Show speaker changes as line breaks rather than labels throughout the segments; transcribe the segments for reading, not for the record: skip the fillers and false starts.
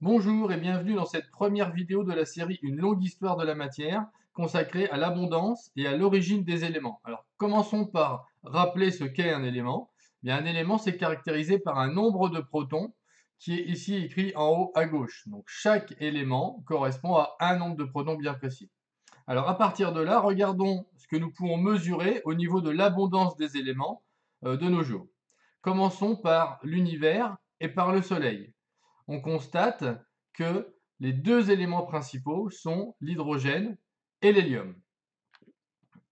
Bonjour et bienvenue dans cette première vidéo de la série Une longue histoire de la matière consacrée à l'abondance et à l'origine des éléments. Alors commençons par rappeler ce qu'est un élément. Bien, un élément c'est caractérisé par un nombre de protons qui est ici écrit en haut à gauche. Donc chaque élément correspond à un nombre de protons bien précis. Alors à partir de là, regardons ce que nous pouvons mesurer au niveau de l'abondance des éléments de nos jours. Commençons par l'univers et par le Soleil. On constate que les deux éléments principaux sont l'hydrogène et l'hélium.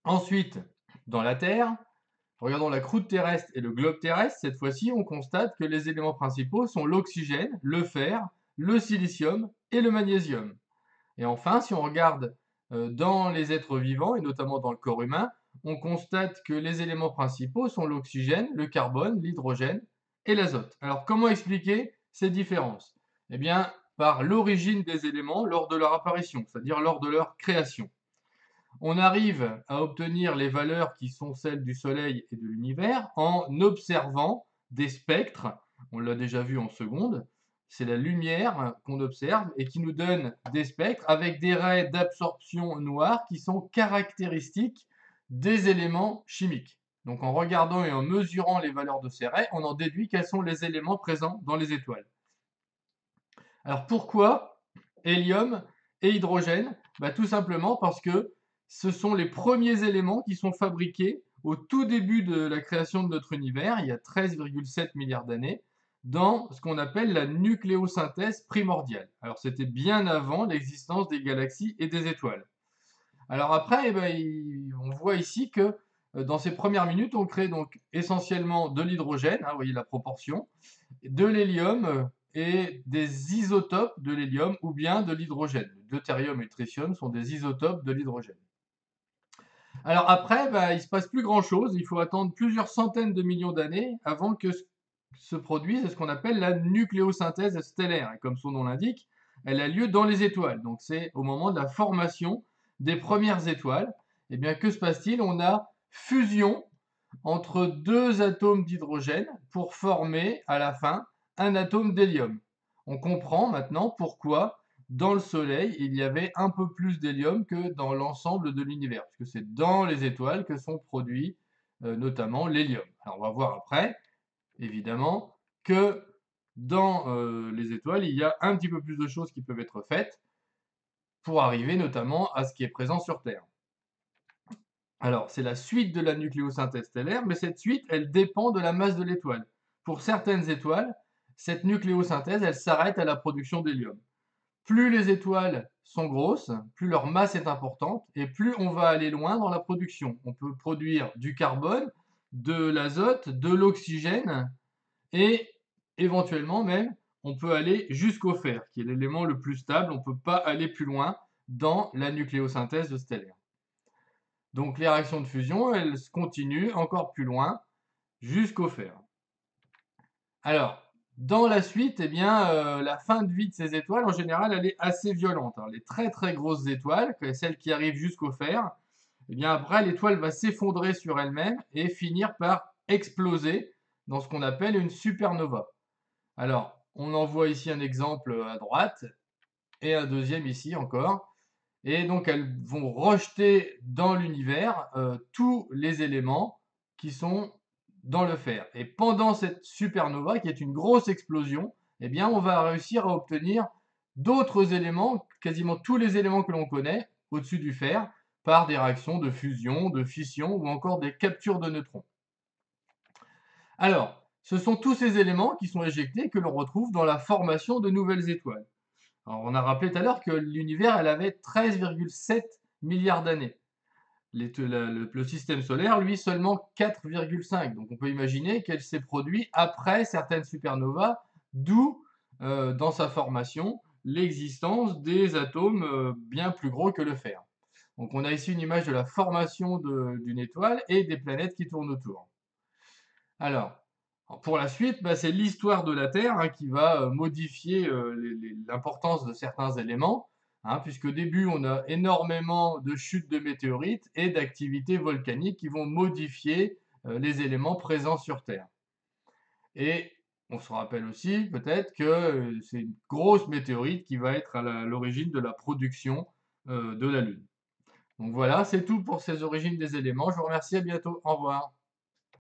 Ensuite, dans la Terre, regardons la croûte terrestre et le globe terrestre. Cette fois-ci, on constate que les éléments principaux sont l'oxygène, le fer, le silicium et le magnésium. Et enfin, si on regarde dans les êtres vivants, et notamment dans le corps humain, on constate que les éléments principaux sont l'oxygène, le carbone, l'hydrogène et l'azote. Alors, comment expliquer ces différences? Eh bien, par l'origine des éléments lors de leur apparition, c'est-à-dire lors de leur création. On arrive à obtenir les valeurs qui sont celles du Soleil et de l'univers en observant des spectres. On l'a déjà vu en seconde. C'est la lumière qu'on observe et qui nous donne des spectres avec des raies d'absorption noire qui sont caractéristiques des éléments chimiques. Donc en regardant et en mesurant les valeurs de ces raies, on en déduit quels sont les éléments présents dans les étoiles. Alors pourquoi hélium et hydrogène? Tout simplement parce que ce sont les premiers éléments qui sont fabriqués au tout début de la création de notre univers, il y a 13,7 milliards d'années, dans ce qu'on appelle la nucléosynthèse primordiale. Alors c'était bien avant l'existence des galaxies et des étoiles. Alors après, on voit ici que dans ces premières minutes, on crée donc essentiellement de l'hydrogène, vous voyez la proportion, de l'hélium et des isotopes de l'hélium ou bien de l'hydrogène. Le deutérium et le tritium sont des isotopes de l'hydrogène. Alors après, il ne se passe plus grand-chose. Il faut attendre plusieurs centaines de millions d'années avant que se produise ce qu'on appelle la nucléosynthèse stellaire. Et comme son nom l'indique, elle a lieu dans les étoiles. Donc c'est au moment de la formation des premières étoiles. Eh bien, que se passe-t-il? On a fusion entre deux atomes d'hydrogène pour former à la fin un atome d'hélium. On comprend maintenant pourquoi dans le Soleil il y avait un peu plus d'hélium que dans l'ensemble de l'univers, puisque c'est dans les étoiles que sont produits notamment l'hélium. Alors on va voir après, évidemment, que dans les étoiles, il y a un petit peu plus de choses qui peuvent être faites pour arriver notamment à ce qui est présent sur Terre. Alors, c'est la suite de la nucléosynthèse stellaire, mais cette suite, elle dépend de la masse de l'étoile. Pour certaines étoiles, cette nucléosynthèse, elle s'arrête à la production d'hélium. Plus les étoiles sont grosses, plus leur masse est importante, et plus on va aller loin dans la production. On peut produire du carbone, de l'azote, de l'oxygène, et éventuellement même, on peut aller jusqu'au fer, qui est l'élément le plus stable. On ne peut pas aller plus loin dans la nucléosynthèse stellaire. Donc les réactions de fusion, elles continuent encore plus loin jusqu'au fer. Alors, dans la suite, la fin de vie de ces étoiles, en général, elle est assez violente. Alors, les très très grosses étoiles, celles qui arrivent jusqu'au fer, après, l'étoile va s'effondrer sur elle-même et finir par exploser dans ce qu'on appelle une supernova. Alors, on en voit ici un exemple à droite et un deuxième ici encore. Et donc, elles vont rejeter dans l'univers tous les éléments qui sont dans le fer. Et pendant cette supernova, qui est une grosse explosion, on va réussir à obtenir d'autres éléments, quasiment tous les éléments que l'on connaît au-dessus du fer, par des réactions de fusion, de fission ou encore des captures de neutrons. Alors, ce sont tous ces éléments qui sont éjectés que l'on retrouve dans la formation de nouvelles étoiles. Alors, on a rappelé tout à l'heure que l'univers, elle avait 13,7 milliards d'années. Le système solaire, lui, seulement 4,5. Donc on peut imaginer qu'elle s'est produite après certaines supernovas, d'où, dans sa formation, l'existence des atomes bien plus gros que le fer. Donc on a ici une image de la formation d'une étoile et des planètes qui tournent autour. Alors, pour la suite, c'est l'histoire de la Terre qui va modifier l'importance de certains éléments, puisque au début, on a énormément de chutes de météorites et d'activités volcaniques qui vont modifier les éléments présents sur Terre. Et On se rappelle aussi peut-être que c'est une grosse météorite qui va être à l'origine de la production de la Lune. Donc voilà, c'est tout pour ces origines des éléments. Je vous remercie, à bientôt. Au revoir.